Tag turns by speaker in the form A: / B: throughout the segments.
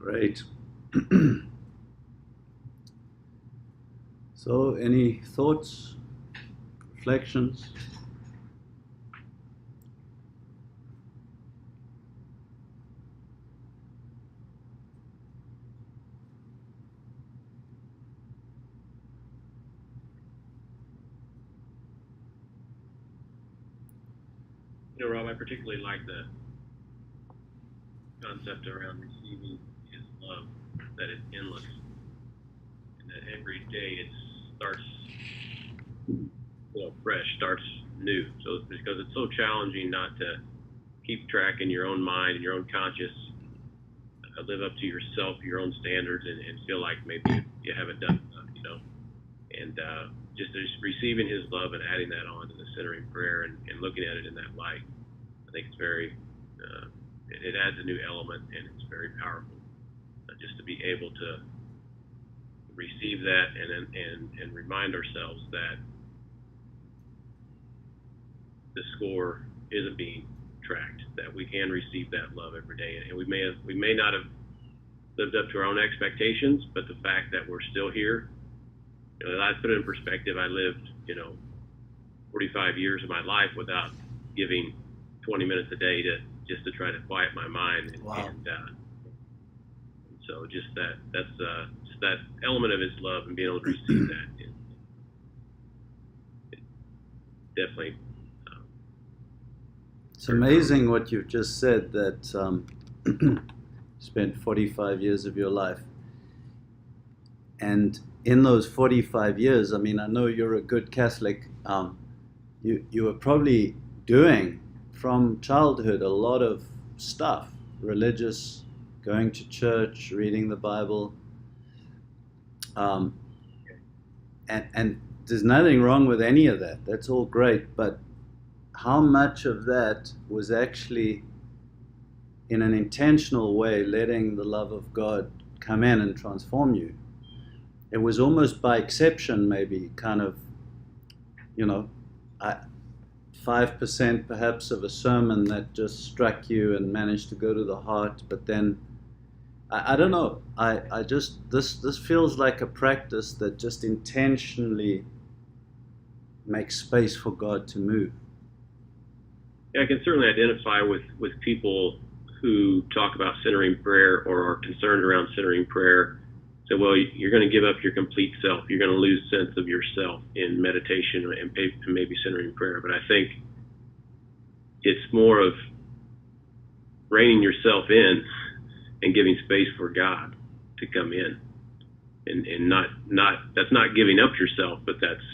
A: Great. So, any thoughts, reflections?
B: Rob, I particularly like the concept around receiving His love, that it's endless, and that every day it starts, fresh, starts new. So because it's so challenging not to keep track in your own mind and your own conscience, live up to yourself, your own standards, and feel like maybe you haven't done enough, and just receiving His love and adding that on to the centering prayer and looking at it in that light. I think it's very, it adds a new element, and it's very powerful just to be able to receive that and remind ourselves that the score isn't being tracked, that we can receive that love every day. And we may not have lived up to our own expectations, but the fact that we're still here, I put it in perspective. I lived, 45 years of my life without giving 20 minutes a day just to try to quiet my mind.
A: Wow.
B: And so just that's just that element of His love and being able to receive that. It definitely.
A: It's amazing what you've just said, that spent 45 years of your life. And in those 45 years, I mean, I know you're a good Catholic. You were probably doing from childhood a lot of stuff, religious, going to church, reading the Bible. And there's nothing wrong with any of that. That's all great. But how much of that was actually, in an intentional way, letting the love of God come in and transform you? It was almost by exception, maybe, kind of, 5% perhaps of a sermon that just struck you and managed to go to the heart. But then, I don't know, I just, this feels like a practice that just intentionally makes space for God to move.
B: Yeah, I can certainly identify with people who talk about centering prayer or are concerned around centering prayer. So, well, you're going to give up your complete self. You're going to lose sense of yourself in meditation and maybe centering prayer. But I think it's more of reining yourself in and giving space for God to come in, and not that's not giving up yourself, but that's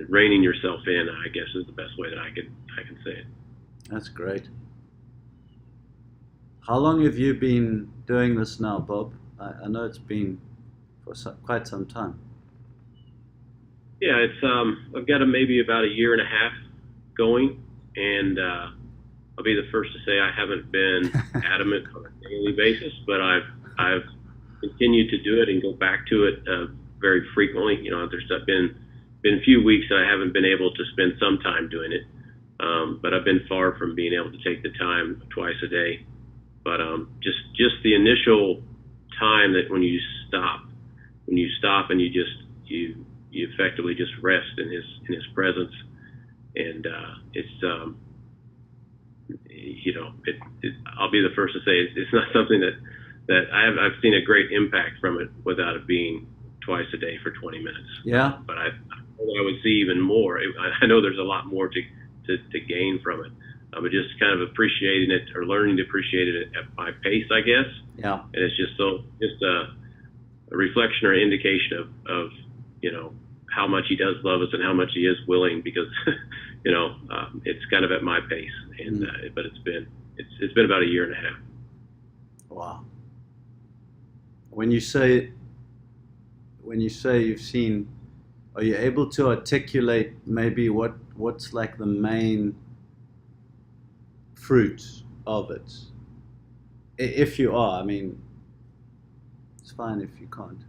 B: reining yourself in, I guess, is the best way that I can say it.
A: That's great. How long have you been doing this now, Bob? I know it's been for quite some time.
B: Yeah, it's I've got maybe about a year and a half going, and I'll be the first to say I haven't been adamant on a daily basis, but I've continued to do it and go back to it very frequently. There's been a few weeks that I haven't been able to spend some time doing it, but I've been far from being able to take the time twice a day. But just the initial time that when you stop and you effectively just rest in his presence, and I'll be the first to say it's not something that I've seen a great impact from it without it being twice a day for 20 minutes.
A: Yeah.
B: But I would see even more. I know there's a lot more to gain from it. But just kind of appreciating it, or learning to appreciate it at my pace, I guess.
A: Yeah.
B: And it's just a reflection or indication of how much He does love us and how much He is willing, because it's kind of at my pace. And but it's been about a year and a half.
A: Wow. When you say you've seen, are you able to articulate maybe what's like the main fruit of it? If you are, I mean, it's fine if you can't.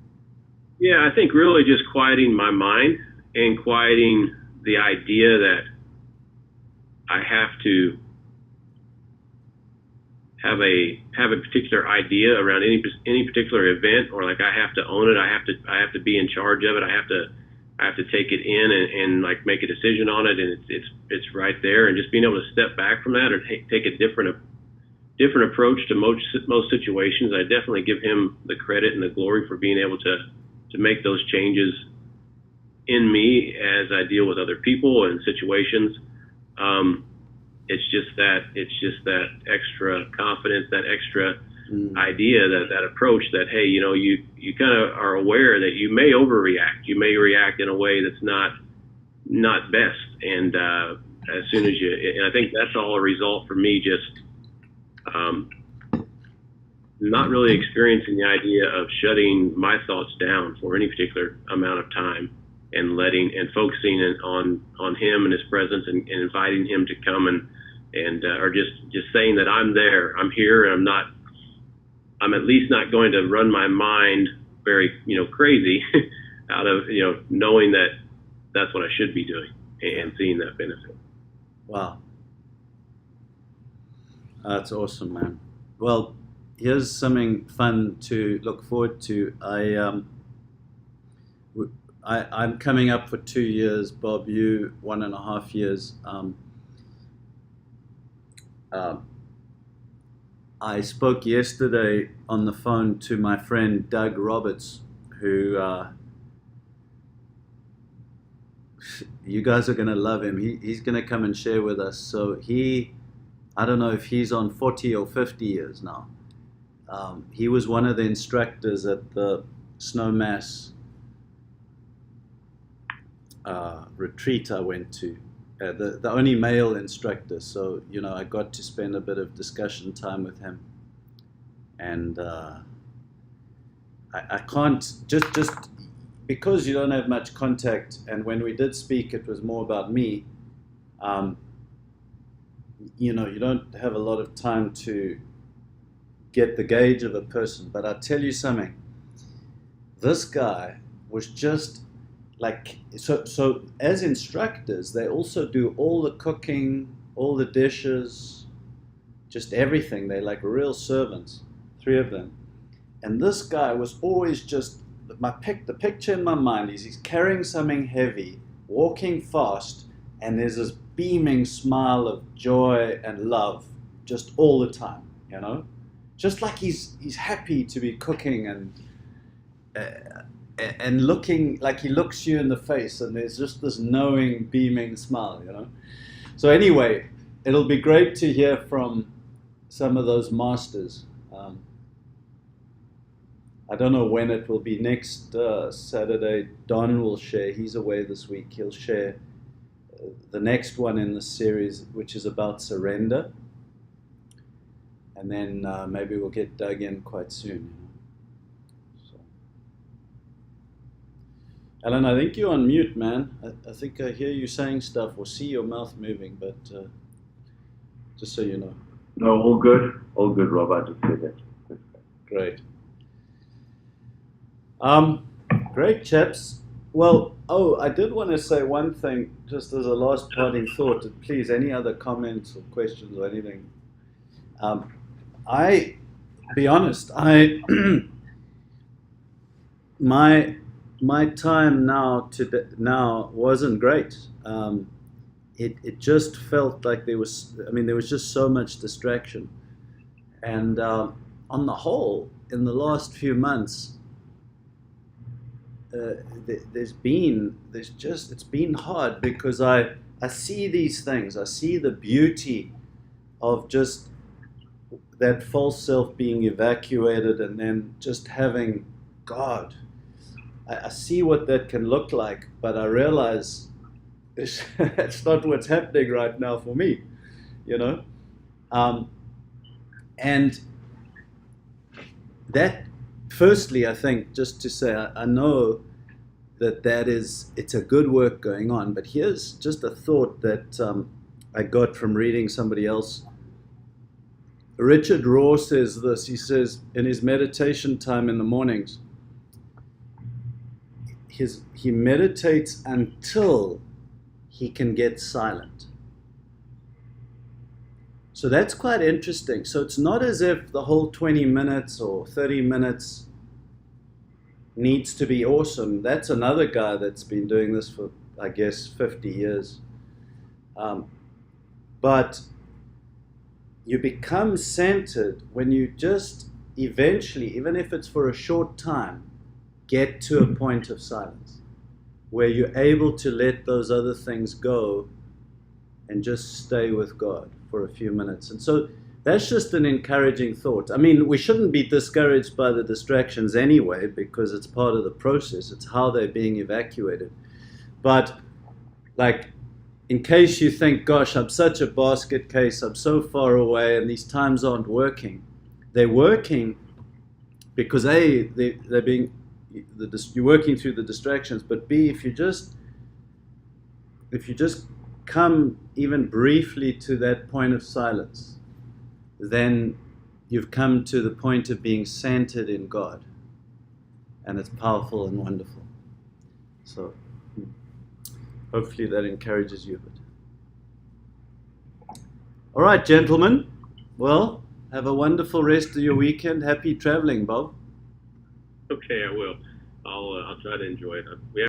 B: Yeah, I think really just quieting my mind and quieting the idea that I have to have a particular idea around any particular event, or like I have to own it. I have to be in charge of it. I have to take it in and like make a decision on it, and it's right there. And just being able to step back from that or take a different approach to most situations. I definitely give him the credit and the glory for being able to make those changes in me as I deal with other people and situations. It's just that extra confidence, that extra idea, that approach that, hey, you know, you kind of are aware that you may overreact. You may react in a way that's not best. And as soon as and I think that's all a result for me, just not really experiencing the idea of shutting my thoughts down for any particular amount of time, and focusing on him and his presence, and inviting him to come and or just saying that I'm there, I'm here, and I'm at least not going to run my mind very, crazy out of, knowing that that's what I should be doing and seeing that benefit.
A: Wow. That's awesome, man. Well, here's something fun to look forward to. I'm coming up for 2 years, Bob, you 1.5 years. I spoke yesterday on the phone to my friend Doug Roberts, who you guys are going to love him. He's going to come and share with us. So I don't know if he's on 40 or 50 years now. He was one of the instructors at the Snowmass retreat I went to, the only male instructor. So, I got to spend a bit of discussion time with him. And I can't, just because you don't have much contact, and when we did speak, it was more about me. You don't have a lot of time to get the gauge of a person. But I'll tell you something. This guy was just like, so as instructors, they also do all the cooking, all the dishes, just everything. They're like real servants, 3 of them. And this guy was always just, the picture in my mind is he's carrying something heavy, walking fast, and there's this beaming smile of joy and love just all the time, just like he's happy to be cooking and looking like he looks you in the face, and there's just this knowing, beaming smile, So anyway, it'll be great to hear from some of those masters. I don't know when it will be. Next Saturday, Don will share. He's away this week. He'll share the next one in the series, which is about surrender. And then maybe we'll get Doug in quite soon. So. Alan, I think you're on mute, man. I think I hear you saying stuff or see your mouth moving, but just so you know.
C: No, all good, Rob. I just said that.
A: Great. Great, chaps. Well, I did want to say one thing, just as a last parting thought. Please, any other comments or questions or anything? Be honest, my time now wasn't great. It just felt like there was just so much distraction, and on the whole, in the last few months, it's been hard, because I see these things. I see the beauty of just that false self being evacuated, and then just having God. I see what that can look like, but I realize it's not what's happening right now for me, and that, firstly, I think, just to say, I know it's a good work going on, but here's just a thought that I got from reading somebody else. Richard Rohr says this. He says in his meditation time in the mornings, he meditates until he can get silent. So that's quite interesting. So it's not as if the whole 20 minutes or 30 minutes needs to be awesome. That's another guy that's been doing this for, I guess, 50 years. But you become centered when you just eventually, even if it's for a short time, get to a point of silence where you're able to let those other things go and just stay with God for a few minutes. And so that's just an encouraging thought. I mean, we shouldn't be discouraged by the distractions anyway, because it's part of the process. It's how they're being evacuated. But like, in case you think, gosh, I'm such a basket case, I'm so far away and these times aren't working. They're working because A, they're being, you're working through the distractions, but B, if you just come even briefly to that point of silence, then you've come to the point of being centered in God. And it's powerful and wonderful. So hopefully that encourages you a bit. All right, gentlemen. Well, have a wonderful rest of your weekend. Happy traveling, Bob.
B: Okay, I will. I'll try to enjoy it. We